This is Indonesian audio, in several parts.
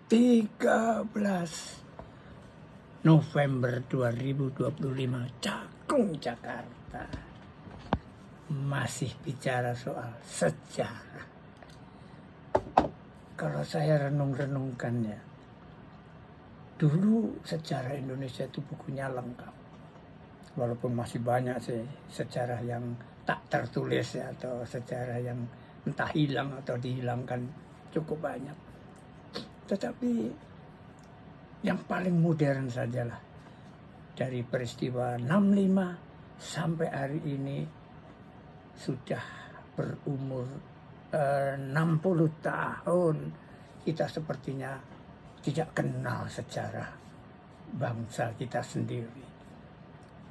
13 November 2025, Cakung, Jakarta. Masih bicara soal sejarah. Kalau saya renung-renungkannya, dulu sejarah Indonesia itu bukunya lengkap. Walaupun masih banyak sih sejarah yang tak tertulis ya, atau sejarah yang entah hilang atau dihilangkan, cukup banyak. Tetapi yang paling modern sajalah, dari peristiwa 65 sampai hari ini sudah berumur 60 tahun, kita sepertinya tidak kenal sejarah bangsa kita sendiri.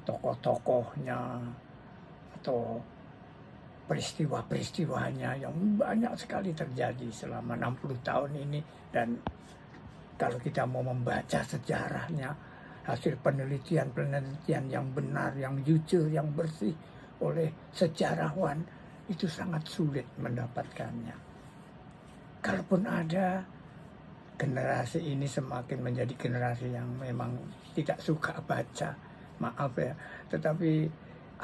Tokoh-tokohnya atau peristiwa-peristiwanya yang banyak sekali terjadi selama 60 tahun ini. Dan kalau kita mau membaca sejarahnya, hasil penelitian yang benar, yang jujur, yang bersih oleh sejarawan, itu sangat sulit mendapatkannya. Kalaupun ada, generasi ini semakin menjadi generasi yang memang tidak suka baca, maaf ya. Tetapi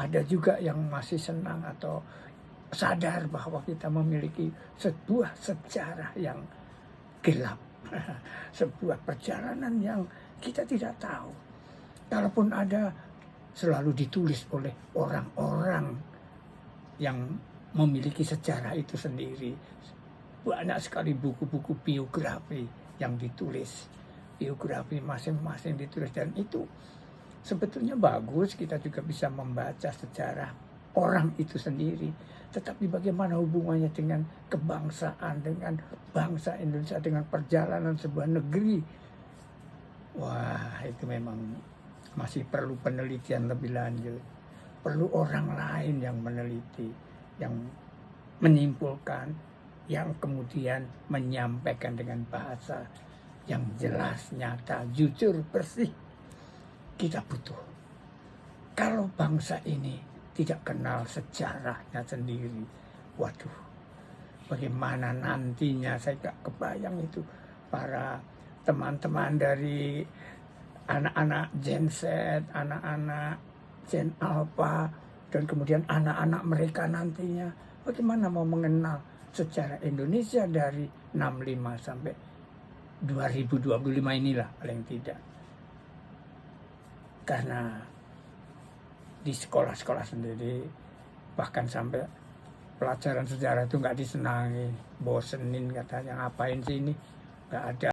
ada juga yang masih senang atau sadar bahwa kita memiliki sebuah sejarah yang gelap, sebuah perjalanan yang kita tidak tahu. Kalaupun ada, selalu ditulis oleh orang-orang yang memiliki sejarah itu sendiri. Banyak sekali buku-buku biografi yang ditulis, biografi masing-masing ditulis, dan itu sebetulnya bagus. Kita juga bisa membaca sejarah orang itu sendiri. Tetapi bagaimana hubungannya dengan kebangsaan, dengan bangsa Indonesia, dengan perjalanan sebuah negeri? Wah, itu memang masih perlu penelitian lebih lanjut. Perlu orang lain yang meneliti, yang menyimpulkan, yang kemudian menyampaikan dengan bahasa yang jelas, nyata, jujur, bersih. Kita butuh. Kalau bangsa ini tidak kenal sejarahnya sendiri, waduh, bagaimana nantinya? Saya gak kebayang itu para teman-teman dari anak-anak Gen Z, anak-anak Gen Alpha, dan kemudian anak-anak mereka nantinya, bagaimana mau mengenal sejarah Indonesia dari 65 sampai 2025 inilah paling tidak. Karena di sekolah-sekolah sendiri, bahkan sampai pelajaran sejarah itu nggak disenangi, bosenin katanya, ngapain sih ini, nggak ada